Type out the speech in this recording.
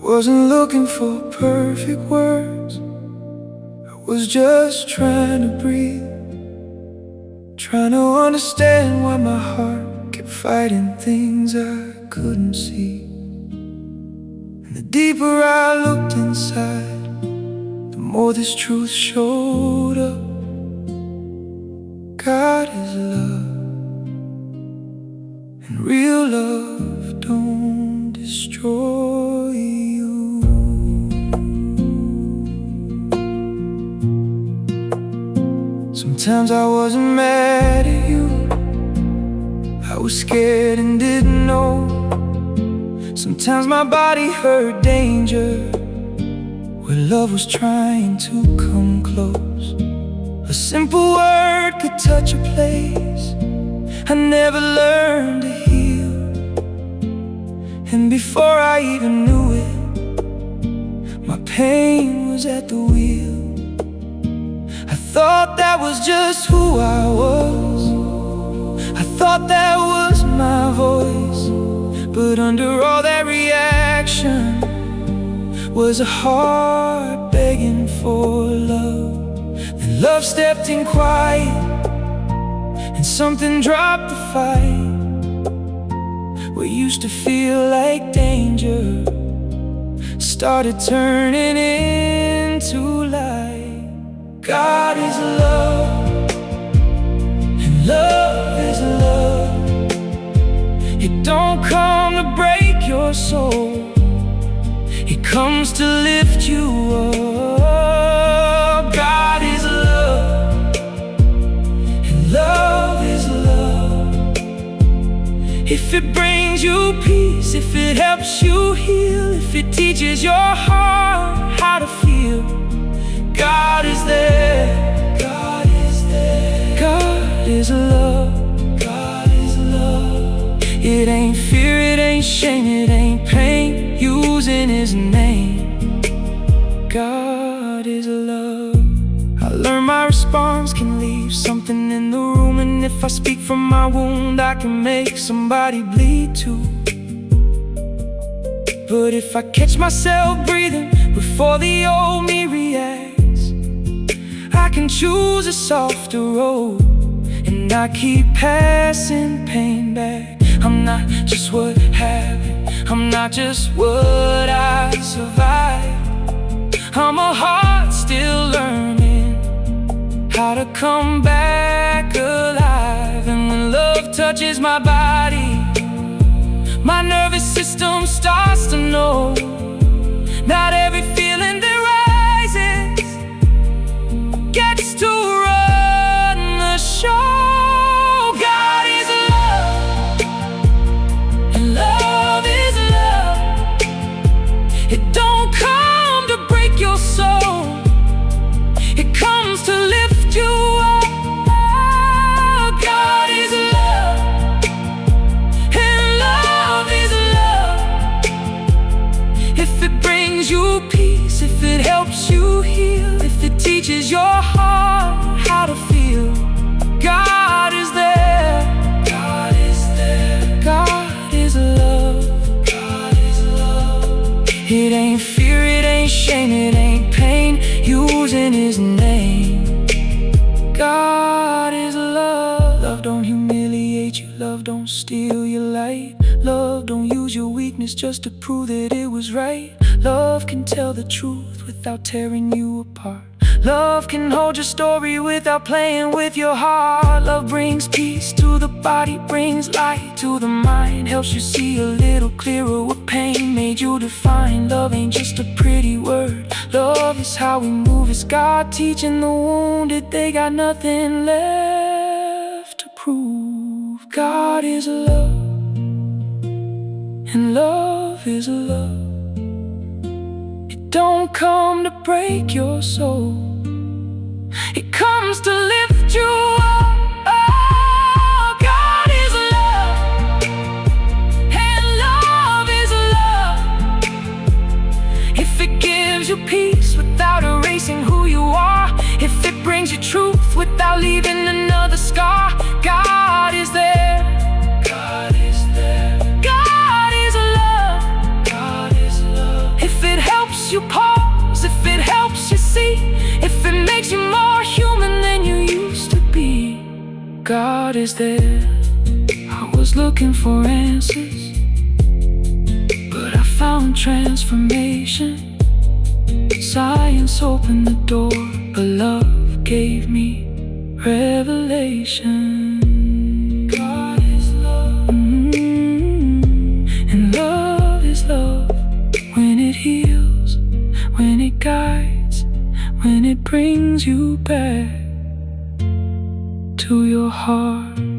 wasn't looking for perfect words. I was just trying to breathe, trying to understand why my heart kept fighting things I couldn't see. And the deeper I looked inside, the more this truth showed up. God is love, and real love don't destroy you. Sometimes I wasn't mad at you, I was scared and didn't know. Sometimes my body heard danger where love was trying to come close. A simple word could touch a place I never learned to heal. And before I even knew it, my pain was at the wheel. I thought that was just who I was, I thought that was my voice. But under all that reaction was a heart begging for love. Then love stepped in quiet, and something dropped the fight. What used to feel like danger started turning into light. God is love, and love is love. It don't come to break your soul, it comes to lift you up. God is love, and love is love. If it brings you peace, if it helps you heal, if it teaches your heart how to feel, God is there. God is there. God is love. God is love. It ain't fear, it ain't shame, it ain't pain, using His name. God is love. I learned my response can leave something in the room, and if I speak from my wound, I can make somebody bleed too. But if I catch myself breathing before the old me reacts, I can choose a softer road, and I keep passing pain back. I'm not just what happened, I'm not just what I survived. I'm a heart still learning how to come back alive. And when love touches my body, my nervous system starts to know not every feeling that rises gets to run the show. God is love, and love is love. It don't come to break your soul, it comes to lift you up. God is love, and love is love. If it brings you peace, if it helps you heal, if it teaches your heart how to feel, God is there. God is there. God is love. God is love. It ain't fear, it ain't shame, it ain't pain, using His name. God is love. Love don't humiliate you, love don't steal your light. Love don't use your weakness just to prove that it was right. Love can tell the truth without tearing you apart. Love can hold your story without playing with your heart. Love brings peace to the body, brings light to the mind, helps you see a little clearer what pain made you define. Love ain't just a pretty word, love is how we move. It's God teaching the wounded they got nothing left to prove. God is love, and love is love. It don't come to break your soul, it comes to lift you up. Oh, God is love, and love is love. If it gives you peace without erasing who you are, if it brings you truth without leaving another scar, God is there. God is there. God is love. God is love. If makes you pause, if it helps you see, if it makes you more human than you used to be. God is there. I was looking for answers, but I found transformation. Science opened the door, but love gave me revelation. God is love, and love is love. When it heals, when it guides, when it brings you back to your heart.